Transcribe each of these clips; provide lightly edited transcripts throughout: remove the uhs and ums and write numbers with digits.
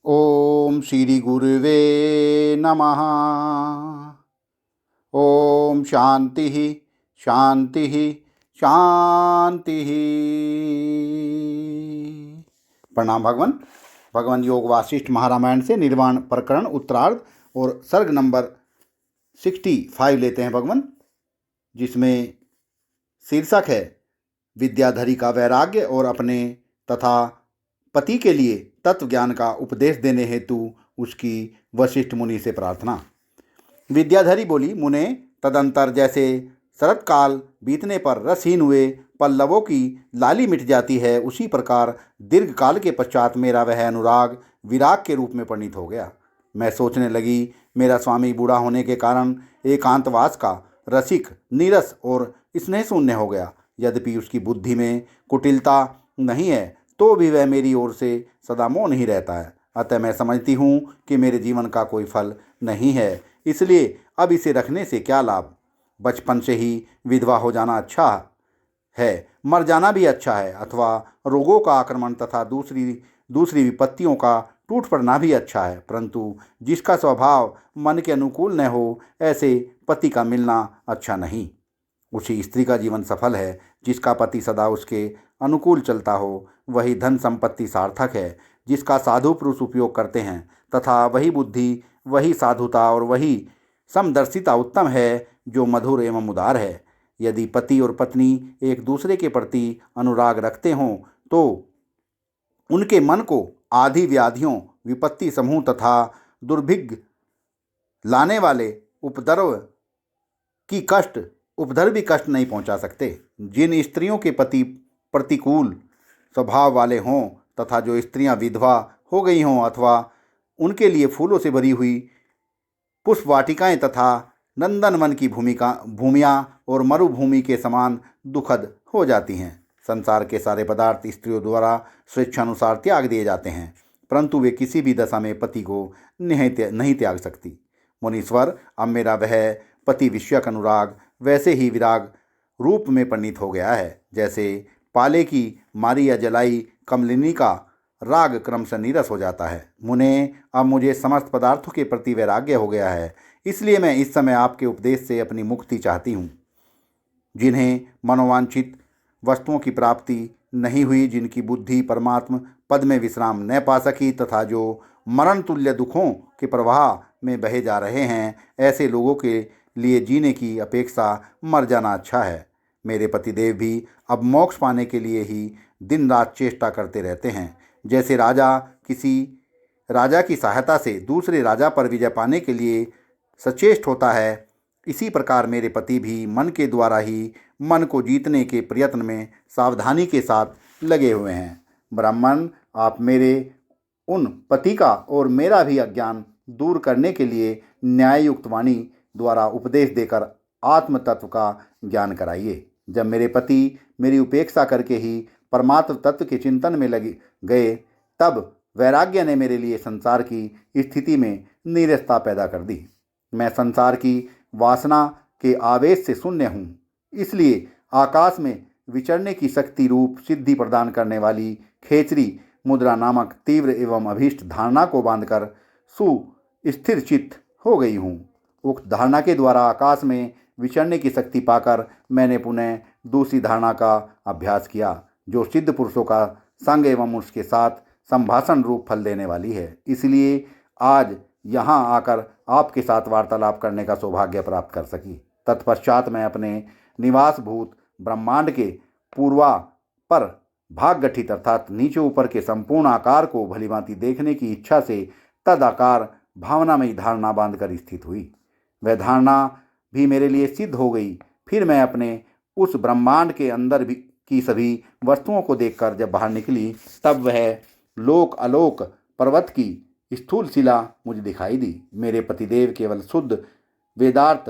ओम श्री गुरुवे नमः। ओम शांति शांति शांति। प्रणाम भगवान। भगवान योग वासिष्ठ महारामायण से निर्वाण प्रकरण उत्तरार्ध और सर्ग नंबर 65 लेते हैं भगवान, जिसमें शीर्षक है विद्याधरी का वैराग्य और अपने तथा पति के लिए तत्व ज्ञान का उपदेश देने हेतु उसकी वशिष्ठ मुनि से प्रार्थना। विद्याधरी बोली, मुने, तदंतर जैसे शरत काल बीतने पर रसहीन हुए पल्लवों की लाली मिट जाती है, उसी प्रकार दीर्घ काल के पश्चात मेरा वह अनुराग विराग के रूप में परिणित हो गया। मैं सोचने लगी, मेरा स्वामी बूढ़ा होने के कारण एकांतवास का रसिक, नीरस और स्नेह शून्य हो गया। यद्यपि उसकी बुद्धि में कुटिलता नहीं है, तो भी वह मेरी ओर से सदा मौन ही रहता है। अतः मैं समझती हूँ कि मेरे जीवन का कोई फल नहीं है, इसलिए अब इसे रखने से क्या लाभ। बचपन से ही विधवा हो जाना अच्छा है, मर जाना भी अच्छा है, अथवा रोगों का आक्रमण तथा दूसरी विपत्तियों का टूट पड़ना भी अच्छा है, परंतु जिसका स्वभाव मन के अनुकूल न हो, ऐसे पति का मिलना अच्छा नहीं। उसी स्त्री का जीवन सफल है जिसका पति सदा उसके अनुकूल चलता हो। वही धन संपत्ति सार्थक है जिसका साधु पुरुष उपयोग करते हैं, तथा वही बुद्धि, वही साधुता और वही समदर्शिता उत्तम है जो मधुर एवं उदार है। यदि पति और पत्नी एक दूसरे के प्रति अनुराग रखते हों तो उनके मन को आदि व्याधियों, विपत्ति समूह तथा दुर्भिक्ष लाने वाले उपद्रव भी कष्ट नहीं पहुंचा सकते। जिन स्त्रियों के पति प्रतिकूल स्वभाव वाले हों तथा जो स्त्रियां विधवा हो गई हों, अथवा उनके लिए फूलों से भरी हुई पुष्प वाटिकाएँ तथा नंदनवन की भूमियाँ और मरुभूमि के समान दुखद हो जाती हैं। संसार के सारे पदार्थ स्त्रियों द्वारा स्वेच्छानुसार त्याग दिए जाते हैं, परंतु वे किसी भी दशा में पति को नहीं त्याग सकती। मुनीश्वर, अब मेरा वह पति विषयक अनुराग वैसे ही विराग रूप में परिणित हो गया है, जैसे पाले की मारी या जलाई कमलिनी का राग क्रमशः नीरस हो जाता है। मुने, अब मुझे समस्त पदार्थों के प्रति वैराग्य हो गया है, इसलिए मैं इस समय आपके उपदेश से अपनी मुक्ति चाहती हूँ। जिन्हें मनोवांछित वस्तुओं की प्राप्ति नहीं हुई, जिनकी बुद्धि परमात्म पद में विश्राम न पा सकी तथा जो मरण तुल्य दुखों के प्रवाह में बहे जा रहे हैं, ऐसे लोगों के लिए जीने की अपेक्षा मर जाना अच्छा है। मेरे पतिदेव भी अब मोक्ष पाने के लिए ही दिन रात चेष्टा करते रहते हैं। जैसे राजा किसी राजा की सहायता से दूसरे राजा पर विजय पाने के लिए सचेष्ट होता है, इसी प्रकार मेरे पति भी मन के द्वारा ही मन को जीतने के प्रयत्न में सावधानी के साथ लगे हुए हैं। ब्राह्मण, आप मेरे उन पति का और मेरा भी अज्ञान दूर करने के लिए न्याययुक्त वाणी द्वारा उपदेश देकर आत्म तत्व का ज्ञान कराइए। जब मेरे पति मेरी उपेक्षा करके ही परमात्म तत्व के चिंतन में लगे गए, तब वैराग्य ने मेरे लिए संसार की स्थिति में नीरसता पैदा कर दी। मैं संसार की वासना के आवेश से शून्य हूँ, इसलिए आकाश में विचरने की शक्ति रूप सिद्धि प्रदान करने वाली खेचरी मुद्रा नामक तीव्र एवं अभीष्ट धारणा को बांधकर सुस्थिर चित्त हो गई हूँ। उक्त धारणा के द्वारा आकाश में विचरने की शक्ति पाकर मैंने पुनः दूसरी धारणा का अभ्यास किया, जो सिद्ध पुरुषों का संग एवं उसके साथ संभाषण रूप फल देने वाली है। इसलिए आज यहाँ आकर आपके साथ वार्तालाप करने का सौभाग्य प्राप्त कर सकी। तत्पश्चात मैं अपने निवास भूत ब्रह्मांड के पूर्वा पर भाग गठित अर्थात नीचे ऊपर के संपूर्ण आकार को भलीभांति देखने की इच्छा से तद आकार भावना में धारणा बांधकर स्थित हुई। वह धारणा भी मेरे लिए सिद्ध हो गई। फिर मैं अपने उस ब्रह्मांड के अंदर भी की सभी वस्तुओं को देखकर जब बाहर निकली, तब वह लोक आलोक पर्वत की स्थूल शिला मुझे दिखाई दी। मेरे पतिदेव केवल शुद्ध वेदार्थ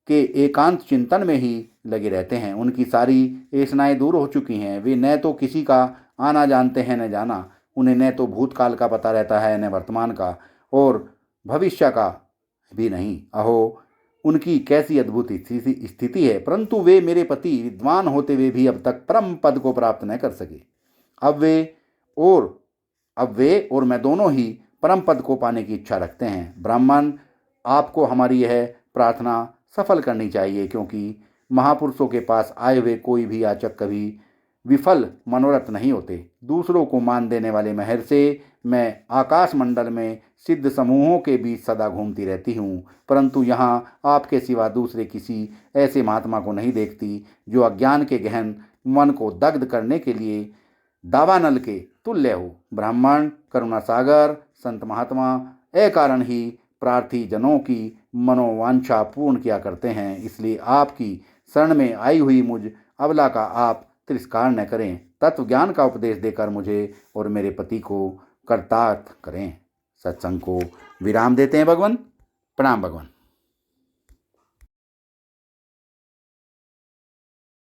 के एकांत चिंतन में ही लगे रहते हैं। उनकी सारी ऐसनाएं दूर हो चुकी हैं। वे न तो किसी का आना जानते हैं न जाना। उन्हें न तो भूतकाल का पता रहता है न वर्तमान का, और भविष्य का भी नहीं। अहो, उनकी कैसी अद्भुत स्थिति है, परंतु वे मेरे पति विद्वान होते हुए भी अब तक परम पद को प्राप्त न कर सके। अब वे और अब वे और मैं दोनों ही परम पद को पाने की इच्छा रखते हैं। ब्राह्मण, आपको हमारी यह प्रार्थना सफल करनी चाहिए, क्योंकि महापुरुषों के पास आए हुए कोई भी याचक कभी विफल मनोरथ नहीं होते। दूसरों को मान देने वाले महर से मैं आकाश मंडल में सिद्ध समूहों के बीच सदा घूमती रहती हूँ, परंतु यहाँ आपके सिवा दूसरे किसी ऐसे महात्मा को नहीं देखती जो अज्ञान के गहन मन को दग्ध करने के लिए दावानल के तुल्य हो। ब्राह्मण, करुणा सागर संत महात्मा अकारण ही प्रार्थी जनों की मनोवांछा पूर्ण किया करते हैं, इसलिए आपकी शरण में आई हुई मुझ अबला का आप तिरस्कार न करें। तत्व ज्ञान का उपदेश देकर मुझे और मेरे पति को कृतार्थ करें। सत्संग को विराम देते हैं भगवान। प्रणाम भगवान।